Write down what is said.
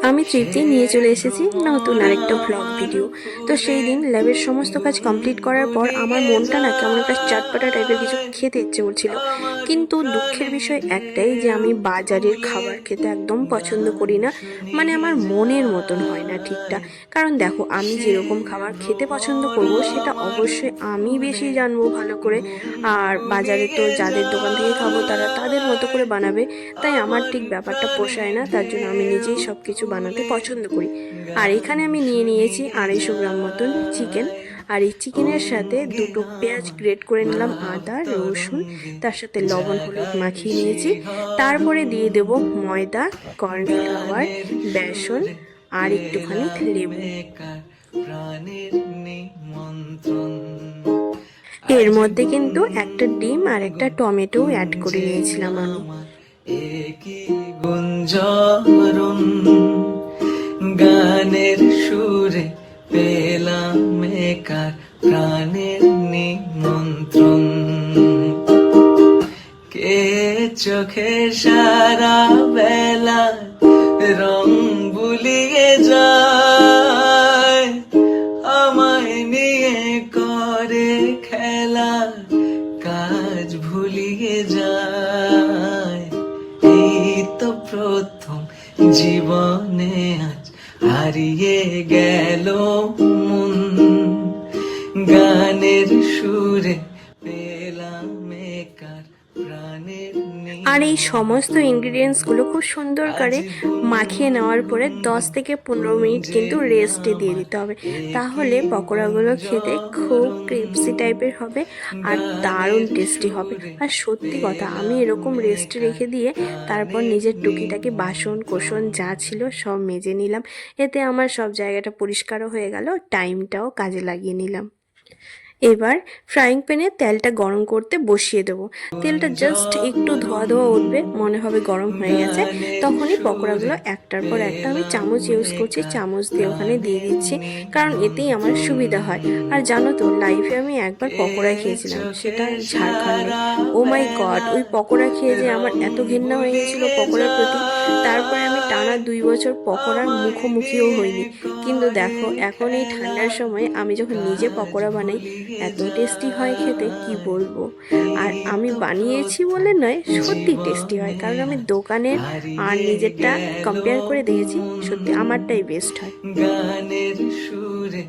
আমি তৃপ্তি নিয়ে চলে এসেছি নতুন আরেকটা ব্লগ ভিডিও। তো সেই দিন ল্যাবের সমস্ত কাজ কমপ্লিট করার পর আমার মনটা না কেমন একটা চটপটা টাইপের কিছু খেতে ইচ্ছে করছিল। কিন্তু দুঃখের বিষয় একটাই যে আমি বাজারের খাবার খেতে একদম পছন্দ করি না। মানে আমার মনের মতন হয় না ঠিকঠাক। কারণ দেখো, আমি যেরকম খাবার খেতে পছন্দ করব সেটা অবশ্যই আমি বেশি জানবো ভালো করে। আর বাজারে তো যাদের দোকান থেকে খাবো তারা তাদের মতো করে বানাবে। তাই আমার ঠিক ব্যাপারটা পোষায় না, তার জন্য আমি নিজেই সব কিছু বানাতে পছন্দ করি। আর এখানে আমি নিয়ে নিয়েছি 250 গ্রাম মতন চিকেন। আর এই চিকেনের সাথে দুটো পেঁয়াজ গ্রেট করে নিলাম, আদা রসুন, তার সাথে লবণ হলুদ মাখিয়ে নিয়েছি। তারপরে দিয়ে দেব ময়দা, কর্নফ্লাওয়ার, বেসন আর একটুখানি লেবু। এর মধ্যে কিন্তু একটা ডিম আর একটা টমেটো অ্যাড করে নিয়েছিলাম আমি। একই গুঞ্জরণ গানের সুরে পেলাম একার প্রাণের নিমন্ত্রণ। কে চোখে সারা বেলা রং বুলিয়ে যায়, আমায় নিয়ে করে খেলা কাজ ভুলিয়ে যায়। এই তো প্রথম জীবনে আজ হারিয়ে গেল মন, গানের সুরে পেলাম একার প্রাণের। আর এই সমস্ত ইনগ্রিডিয়েন্টসগুলো খুব সুন্দর করে মাখিয়ে নেওয়ার পরে 10 থেকে 15 মিনিট কিন্তু রেস্টে দিয়ে দিতে হবে। তাহলে পকোড়াগুলো খেতে খুব ক্রিপসি টাইপের হবে আর দারুণ টেস্টি হবে। আর সত্যি কথা, আমি এরকম রেস্টে রেখে দিয়ে তারপর নিজের টুকিটাকি বাসন কোসন যা ছিল সব মেজে নিলাম। এতে আমার সব জায়গাটা পরিষ্কারও হয়ে গেল, টাইমটাও কাজে লাগিয়ে নিলাম। এবার ফ্রাইং প্যানে তেলটা গরম করতে বসিয়ে দেবো। তেলটা জাস্ট একটু ধোয়া ধোয়া উঠবে, মনে হবে গরম হয়ে গেছে, তখনই পকোড়াগুলো একটার পর একটা আমি চামচ ইউজ করছি, চামচ দিয়ে ওখানে দিয়ে দিচ্ছি, কারণ এতেই আমার সুবিধা হয়। আর জানো তো, লাইফে আমি একবার পকোড়া খেয়েছিলাম, সেটা ঝাড়খণ্ডে। ও মাই গড, ওই পকোড়া খেয়ে যে আমার এত ঘৃণা হয়ে গেছিলো পকোড়ার প্রতি। তারপরে আমি টানা 2 বছর পকোড়ার মুখোমুখিও হইনি। কিন্তু দেখো, এখন এই ঠান্ডার সময় আমি যখন নিজে পকোড়া বানাই, এত টেস্টি হয় খেতে কি বলবো। আর আমি বানিয়েছি বলে নয়, সত্যি টেস্টি হয়, কারণ আমি দোকানের আর নিজেরটা কম্পেয়ার করে দেখেছি, সত্যি আমারটাই বেস্ট হয়। গানের সুরে